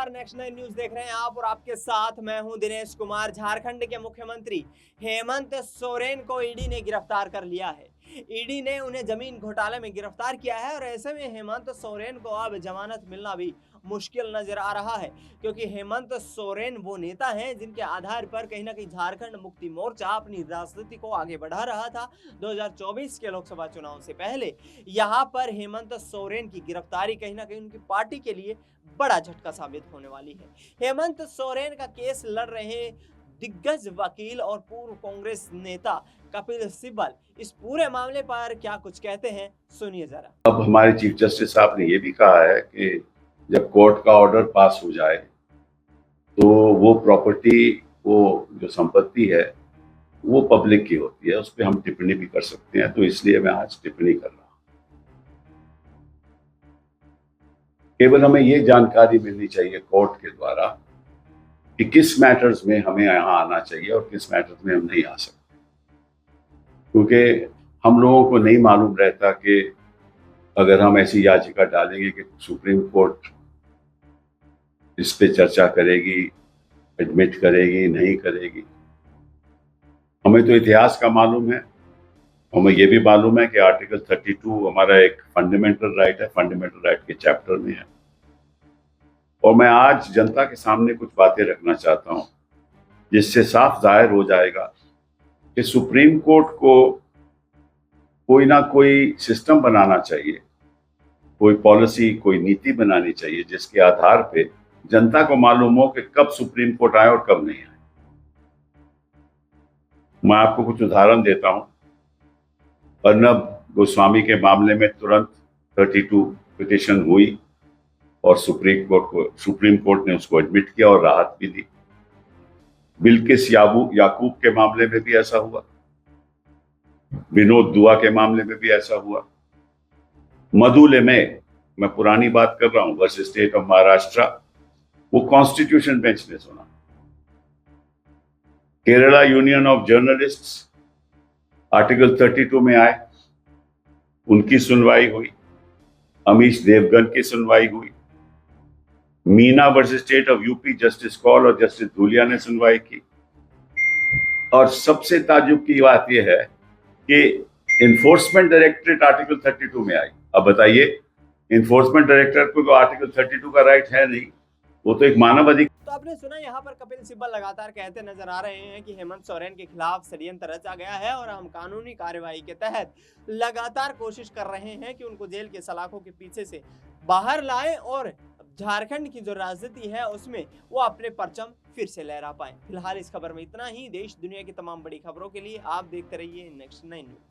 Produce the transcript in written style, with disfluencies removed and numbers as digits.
नमस्कार, next nine news देख रहे हैं आप और आपके साथ मैं हूं दिनेश कुमार। झारखंड के मुख्यमंत्री हेमंत सोरेन को ईडी ने गिरफ्तार कर लिया है। ईडी ने उन्हें जमीन घोटाले में गिरफ्तार किया है और ऐसे में हेमंत सोरेन को अब जमानत मिलना भी मुश्किल नजर आ रहा है, क्योंकि हेमंत सोरेन वो नेता हैं जिनके आधार पर कहीं ना कहीं झारखंड मुक्ति मोर्चा अपनी राजनीति को आगे बढ़ा रहा था। 2024 के लोकसभा चुनाव से पहले यहाँ पर हेमंत सोरेन की गिरफ्तारी कहीं ना कहीं उनकी पार्टी के लिए बड़ा झटका साबित होने वाली है। हेमंत सोरेन का केस लड़ रहे दिग्गज वकील और पूर्व कांग्रेस नेता कपिल सिब्बल इस पूरे मामले पर क्या कुछ कहते हैं, सुनिए जरा। अब हमारे चीफ जस्टिस साहब ने ये भी कहा है कि जब कोर्ट का ऑर्डर पास हो जाए तो वो प्रॉपर्टी, वो जो संपत्ति है वो पब्लिक की होती है, उस पर हम टिप्पणी भी कर सकते हैं। तो इसलिए मैं आज टिप्पणी कर रहा हूं। केवल हमें ये जानकारी मिलनी चाहिए कोर्ट के द्वारा कि किस मैटर्स में हमें यहाँ आना चाहिए और किस मैटर्स में हम नहीं आ सकते, क्योंकि हम लोगों को नहीं मालूम रहता कि अगर हम ऐसी याचिका डालेंगे कि सुप्रीम कोर्ट इस पे चर्चा करेगी, एडमिट करेगी, नहीं करेगी। हमें तो इतिहास का मालूम है, हमें ये भी मालूम है कि आर्टिकल 32 हमारा एक फंडामेंटल राइट है, फंडामेंटल राइट के चैप्टर में है। और मैं आज जनता के सामने कुछ बातें रखना चाहता हूं जिससे साफ जाहिर हो जाएगा कि सुप्रीम कोर्ट को कोई ना कोई सिस्टम बनाना चाहिए, कोई पॉलिसी, कोई नीति बनानी चाहिए जिसके आधार पे जनता को मालूम हो कि कब सुप्रीम कोर्ट आए और कब नहीं आए। मैं आपको कुछ उदाहरण देता हूं। अर्नब गोस्वामी के मामले में तुरंत 32 पिटीशन हुई और सुप्रीम कोर्ट ने उसको एडमिट किया और राहत भी दी। बिल्किस याकूब के मामले में भी ऐसा हुआ, विनोद दुआ के मामले में भी ऐसा हुआ। मधुले में, मैं पुरानी बात कर रहा हूं, वर्सेस स्टेट ऑफ महाराष्ट्र, वो कॉन्स्टिट्यूशन बेंच ने सुना। Kerala union of journalists article 32 में आए, उनकी सुनवाई हुई। अमीश देवगन की सुनवाई हुई। Meena versus state of UP, justice Kaul और जस्टिस धूलिया ने सुनवाई की। और सबसे ताज्जुब की बात यह है कि इन्फोर्समेंट डायरेक्टरेट आर्टिकल 32 में आई। अब बताइए, इन्फोर्समेंट डायरेक्टर को तो आर्टिकल 32 का राइट है नहीं, वो तो एक मानव अधिकार। तो आपने सुना, यहाँ पर कपिल सिब्बल लगातार कहते नजर आ रहे हैं कि हेमंत सोरेन के खिलाफ षड्यंत्र रचा गया है और हम कानूनी कार्रवाई के तहत लगातार कोशिश कर रहे हैं कि उनको जेल के सलाखों के पीछे से बाहर लाएं और झारखंड की जो राजनीति है उसमें वो अपने परचम फिर से लहरा पाए। फिलहाल इस खबर में इतना ही। देश दुनिया की तमाम बड़ी खबरों के लिए आप देखते रहिए नेक्स्ट नाइन न्यूज।